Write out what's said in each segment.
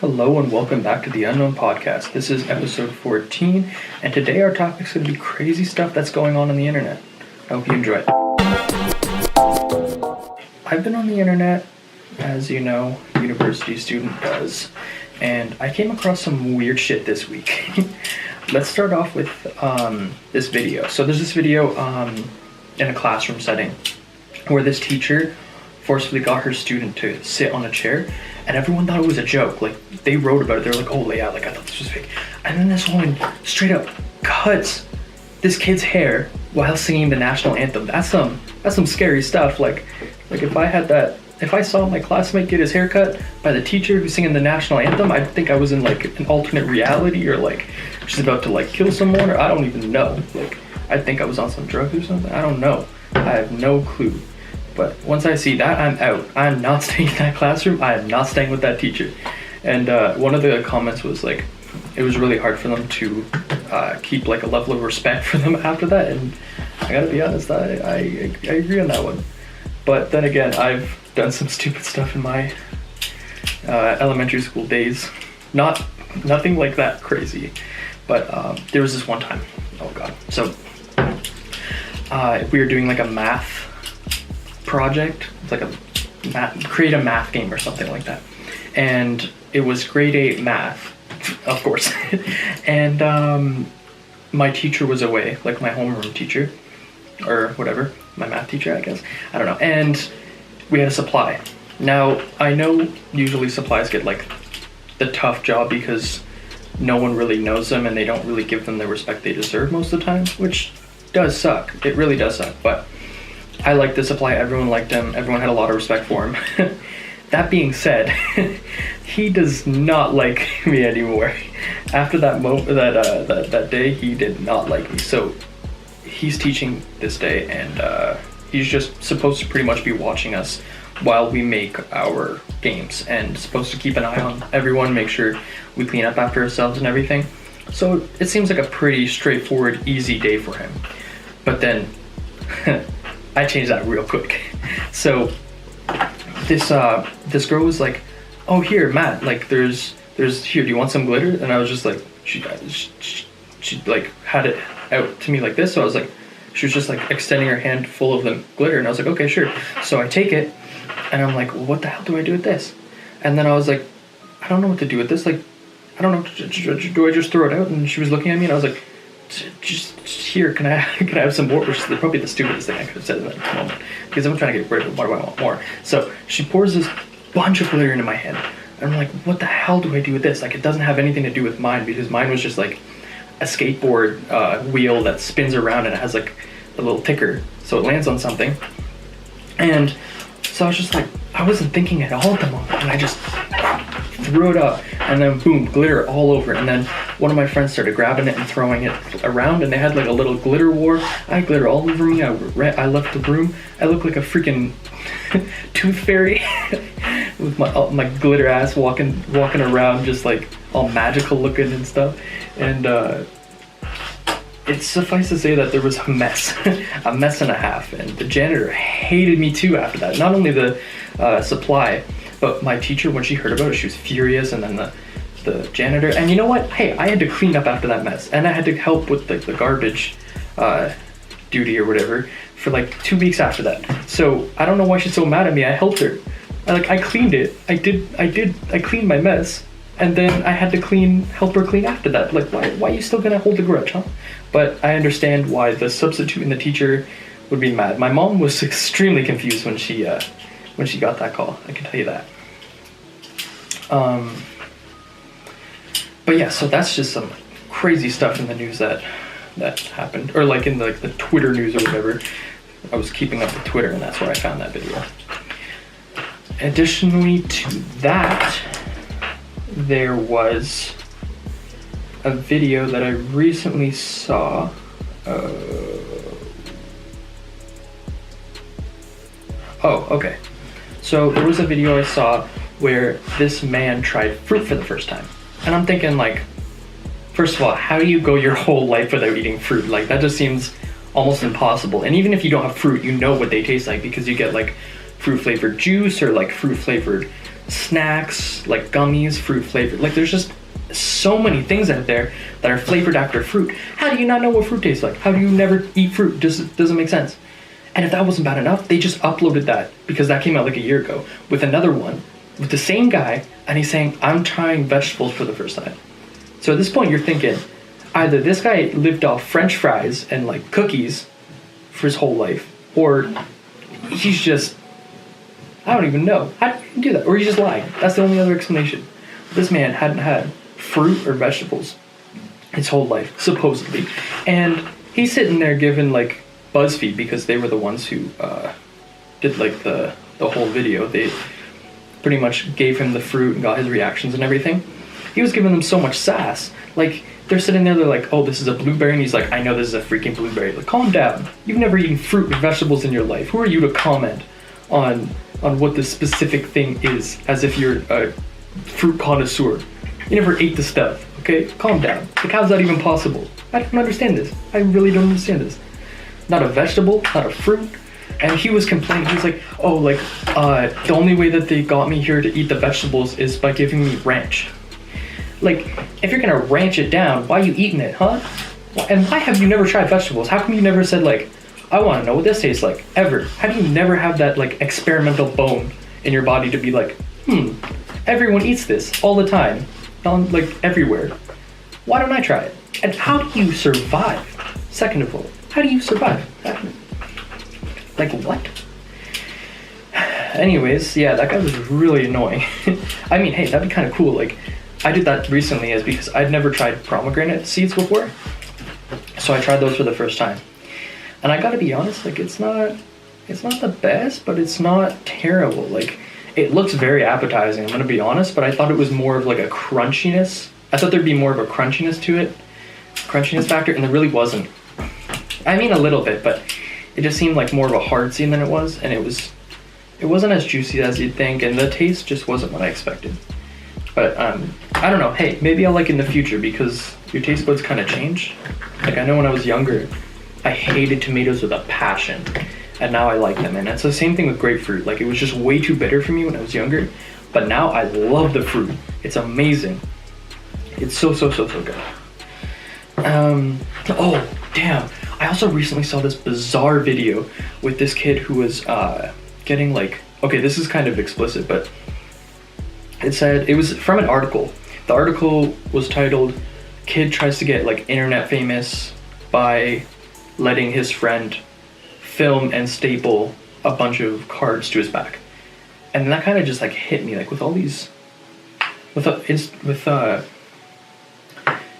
Hello and welcome back to the Unknown Podcast. This is episode 14, and today our topic is going to be crazy stuff that's going on the internet. I hope you enjoy it. I've been on the internet, as you know, a university student does, and I came across some weird shit this week. Let's start off with this video. So there's this video in a classroom setting where this teacher forcefully got her student to sit on a chair, and everyone thought it was a joke. Like, they wrote about it. They were like, oh yeah, like I thought this was fake. And then this woman straight up cuts this kid's hair while singing the national anthem. That's some scary stuff. Like if I saw my classmate get his hair cut by the teacher who's singing the national anthem, I'd think I was in like an alternate reality, or like she's about to like kill someone, or I don't even know. Like, I think I was on some drugs or something. I don't know. I have no clue. But once I see that, I'm out. I'm not staying in that classroom. I am not staying with that teacher. And one of the comments was like, it was really hard for them to keep like a level of respect for them after that. And I gotta be honest, I agree on that one. But then again, I've done some stupid stuff in my elementary school days. Nothing like that crazy. But there was this one time. Oh God. So we were doing like a math project. It's like create a math game or something like that, and it was grade 8 math, of course. And my teacher was away, like my homeroom teacher or whatever, my math teacher, I guess, I don't know. And we had a supply. Now I know usually supplies get like the tough job because no one really knows them and they don't really give them the respect they deserve most of the time, which does suck. It really does suck. But I liked the supply. Everyone liked him. Everyone had a lot of respect for him. That being said, he does not like me anymore. After that that day, he did not like me. So he's teaching this day, and he's just supposed to pretty much be watching us while we make our games, and supposed to keep an eye on everyone, make sure we clean up after ourselves and everything. So it seems like a pretty straightforward, easy day for him. But then I changed that real quick. So this girl was like, oh, here, Matt, like there's here, do you want some glitter? And I was just like, she like had it out to me like this. So I was like, she was just like extending her hand full of the glitter, and I was like, okay, sure. So I take it, and I'm like, well, what the hell do I do with this? And then I was like, I don't know what to do with this. Like, I don't know, do I just throw it out? And she was looking at me, and I was like, just here, can I have some more? Which is probably the stupidest thing I could have said in that moment, because I'm trying to get rid of it. Why do I want more? So she pours this bunch of glitter into my hand, and I'm like, what the hell do I do with this? Like, it doesn't have anything to do with mine, because mine was just like a skateboard wheel that spins around, and it has like a little ticker, so it lands on something. And so I was just like, I wasn't thinking at all at the moment, and I just threw it up, and then boom, glitter all over. And then one of my friends started grabbing it and throwing it around, and they had like a little glitter war. I had glitter all over me. I left the room. I looked like a freaking tooth fairy with my glitter ass walking around, just like all magical looking and stuff. And it's suffice to say that there was a mess and a half, and the janitor hated me too after that. Not only the supply, but my teacher, when she heard about it, she was furious, and then the janitor. And you know what? Hey, I had to clean up after that mess, and I had to help with the garbage duty or whatever for like 2 weeks after that. So I don't know why she's so mad at me. I helped her. I cleaned it. I cleaned my mess, and then I had to help her clean after that. Like, why are you still gonna hold a grudge, huh? But I understand why the substitute and the teacher would be mad. My mom was extremely confused when she got that call. I can tell you that. But yeah, so that's just some crazy stuff in the news that happened, or like in the Twitter news or whatever. I was keeping up with Twitter, and that's where I found that video. Additionally to that, there was a video that I recently saw. Oh, okay. So there was a video I saw where this man tried fruit for the first time. And I'm thinking, like, first of all, how do you go your whole life without eating fruit? Like, that just seems almost impossible. And even if you don't have fruit, you know what they taste like, because you get like fruit flavored juice or like fruit flavored snacks, like gummies, fruit flavored. Like there's just so many things out there that are flavored after fruit. How do you not know what fruit tastes like? How do you never eat fruit? Doesn't make sense. And if that wasn't bad enough, they just uploaded that, because that came out like a year ago, with another one, with the same guy, and he's saying, I'm trying vegetables for the first time. So at this point you're thinking, either this guy lived off French fries and like cookies for his whole life, or he's just, I don't even know. How do you do that? Or he's just lying. That's the only other explanation. This man hadn't had fruit or vegetables his whole life, supposedly. And he's sitting there giving like BuzzFeed, because they were the ones who did like the whole video. They pretty much gave him the fruit and got his reactions and everything. He was giving them so much sass. Like, they're sitting there, they're like, oh, this is a blueberry, and he's like, I know this is a freaking blueberry. Like, calm down. You've never eaten fruit or vegetables in your life. Who are you to comment on what this specific thing is, as if you're a fruit connoisseur? You never ate the stuff, okay? Calm down. Like, how's that even possible? I don't understand this. I really don't understand this. Not a vegetable, not a fruit. And he was complaining. He was like, oh, like, the only way that they got me here to eat the vegetables is by giving me ranch. Like, if you're gonna ranch it down, why are you eating it, huh? And why have you never tried vegetables? How come you never said, like, I wanna know what this tastes like, ever? How do you never have that, like, experimental bone in your body to be like, everyone eats this all the time, like, everywhere. Why don't I try it? And how do you survive? Second of all, how do you survive? Like, what? Anyways, yeah, that guy was really annoying. I mean, hey, that'd be kind of cool. Like, I did that recently is because I'd never tried pomegranate seeds before. So I tried those for the first time. And I gotta be honest, like, it's not the best, but it's not terrible. Like, it looks very appetizing, I'm gonna be honest, but I thought it was more of like a crunchiness. I thought there'd be more of a crunchiness to it, crunchiness factor, and there really wasn't. I mean, a little bit, but it just seemed like more of a hard seed than it was, and it wasn't as juicy as you'd think, and the taste just wasn't what I expected. But I don't know, hey, maybe I'll like it in the future, because your taste buds kind of change. Like, I know when I was younger, I hated tomatoes with a passion, and now I like them. And it's the same thing with grapefruit. Like, it was just way too bitter for me when I was younger, but now I love the fruit. It's amazing. It's so good. Oh, damn. I also recently saw this bizarre video with this kid who was getting like, okay, this is kind of explicit, but it was from an article. The article was titled, Kid Tries to Get like internet famous by letting his friend film and staple a bunch of cards to his back. And that kind of just like hit me, like, with all these, with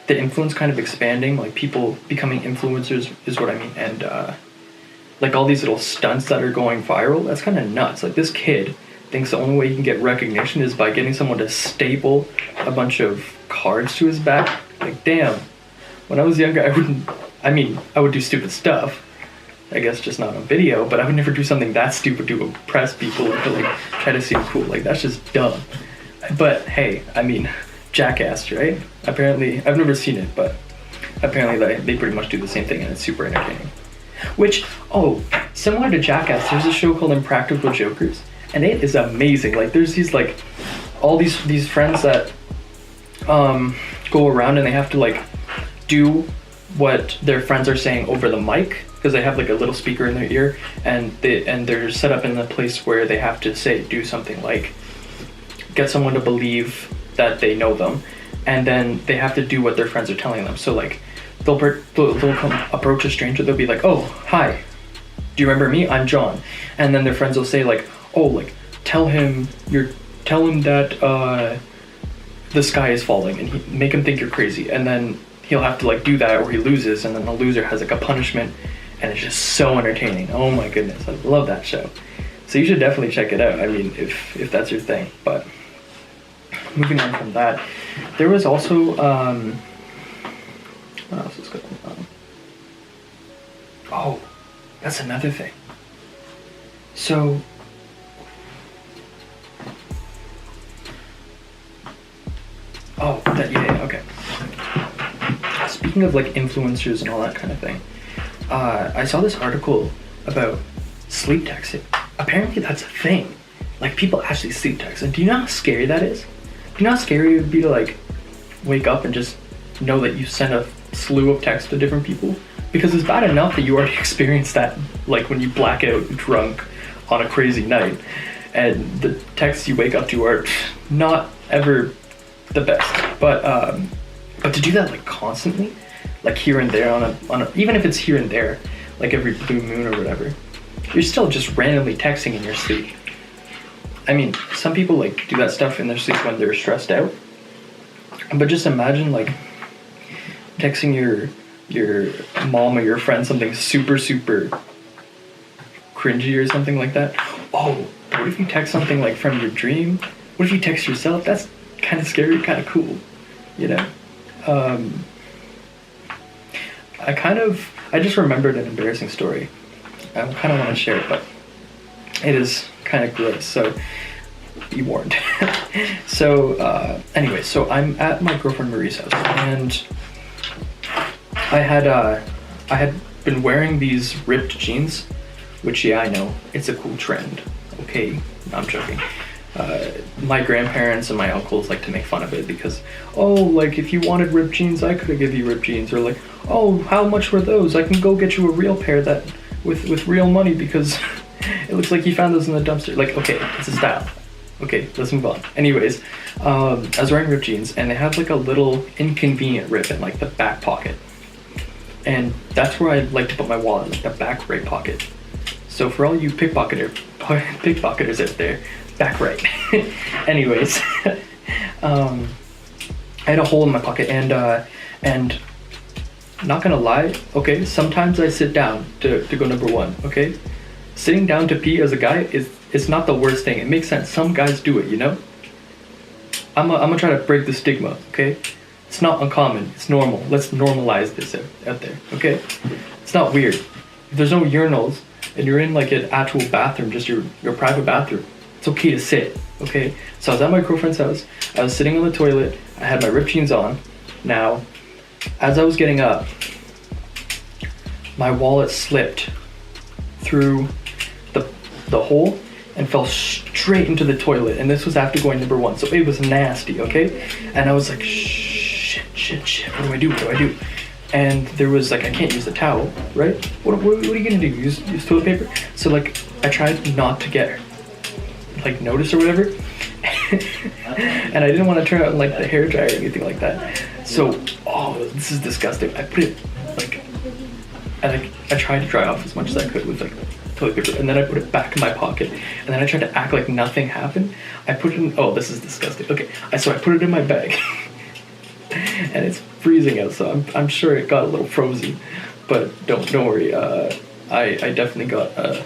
the influence kind of expanding, like people becoming influencers is what I mean, and like all these little stunts that are going viral, that's kind of nuts. Like, this kid thinks the only way he can get recognition is by getting someone to staple a bunch of cards to his back. Like, damn. When I was younger, I would do stupid stuff. I guess just not on video, but I would never do something that stupid to impress people or to like try to seem cool. Like, that's just dumb. But hey, I mean, Jackass, right? Apparently, I've never seen it, but apparently they pretty much do the same thing, and it's super entertaining. Which, oh, similar to Jackass, there's a show called Impractical Jokers, and it is amazing. Like, there's these like all these friends that go around and they have to like do what their friends are saying over the mic, because they have like a little speaker in their ear, and they're set up in a place where they have to do something like get someone to believe that they know them, and then they have to do what their friends are telling them. So like they'll come approach a stranger, they'll be like, oh, hi, do you remember me? I'm John. And then their friends will say like, oh, like tell him that the sky is falling, and make him think you're crazy, and then he'll have to like do that or he loses, and then the loser has like a punishment, and it's just so entertaining. Oh my goodness, I love that show. So you should definitely check it out, I mean, if that's your thing. But moving on from that, there was also what else is going on? Oh, that's another thing. So okay. Speaking of like influencers and all that kind of thing, I saw this article about sleep texting. Apparently that's a thing. Like, people actually sleep text. And do you know how scary that is? Do you know how scary it would be to, like, wake up and just know that you sent a slew of texts to different people? Because it's bad enough that you already experienced that, like, when you black out drunk on a crazy night. And the texts you wake up to are not ever the best. But to do that, like, constantly, like, here and there on a even if it's here and there, like every blue moon or whatever, you're still just randomly texting in your sleep. I mean, some people, like, do that stuff in their sleep when they're stressed out. But just imagine, like, texting your mom or your friend something super, super cringy or something like that. Oh, what if you text something, like, from your dream? What if you text yourself? That's kind of scary, kind of cool, you know? I just remembered an embarrassing story. I kind of want to share it, but it is kind of gross, so be warned. Anyway, so I'm at my girlfriend Marie's house, and I had been wearing these ripped jeans, which, yeah, I know, it's a cool trend. Okay, no, I'm joking. My grandparents and my uncles like to make fun of it because, oh, like, if you wanted ripped jeans, I could have given you ripped jeans. Or like, oh, how much were those? I can go get you a real pair that with real money because it looks like you found those in the dumpster. Like, okay, it's a style. Okay, let's move on. Anyways, I was wearing ripped jeans, and they had, like, a little inconvenient rip in, like, the back pocket. And that's where I like to put my wallet, like the back right pocket. So for all you pickpocketers out there, back right. Anyways, I had a hole in my pocket, and not gonna lie, okay, sometimes I sit down to go number one, okay? Sitting down to pee as a guy is not the worst thing. It makes sense. Some guys do it, you know? I'm gonna try to break the stigma, okay? It's not uncommon. It's normal. Let's normalize this out there, okay? It's not weird. If there's no urinals and you're in, like, an actual bathroom, just your private bathroom, it's okay to sit, okay? So I was at my girlfriend's house. I was sitting on the toilet. I had my ripped jeans on. Now, as I was getting up, my wallet slipped through the hole and fell straight into the toilet. And this was after going number one, so it was nasty, okay? And I was like, shit, what do I do? And there was, like, I can't use the towel, right? What are you gonna do? Use toilet paper? So, like, I tried not to get, like, noticed or whatever. And I didn't want to turn on, like, the hair dryer or anything like that. So, oh, this is disgusting. I put it, like, I tried to dry off as much as I could with, like, toilet paper, and then I put it back in my pocket, and then I tried to act like nothing happened. I put it in, oh, this is disgusting. Okay, so I put it in my bag, and it's freezing out, so I'm sure it got a little frozen, but don't worry. I definitely got a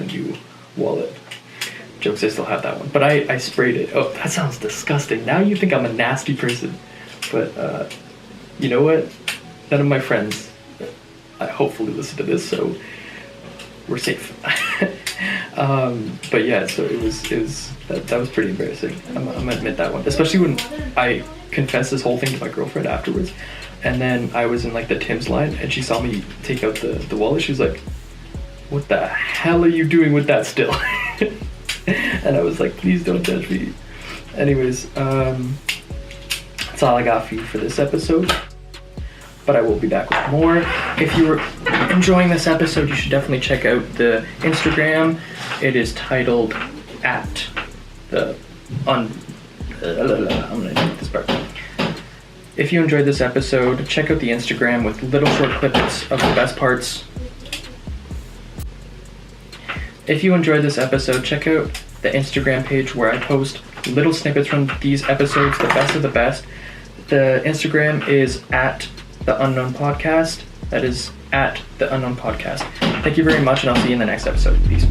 new wallet. Jokes, I still have that one, but I sprayed it. Oh, that sounds disgusting. Now you think I'm a nasty person, but you know what? None of my friends hopefully listen to this, so we're safe. But yeah, so it was that was pretty embarrassing. I'm gonna admit that one, especially when I confessed this whole thing to my girlfriend afterwards, and then I was in, like, the Tim's line, and she saw me take out the wallet. She was like, "What the hell are you doing with that still?" And I was like, "Please don't judge me." Anyways, that's all I got for you for this episode. But I will be back with more. If you were enjoying this episode, you should definitely check out the Instagram. It is titled I'm gonna do this part. If you enjoyed this episode, check out the Instagram with little short clips of the best parts. If you enjoyed this episode, check out the Instagram page where I post little snippets from these episodes, the best of the best. The Instagram is @TheUnknownPodcast. That is @TheUnknownPodcast. Thank you very much, and I'll see you in the next episode. Peace.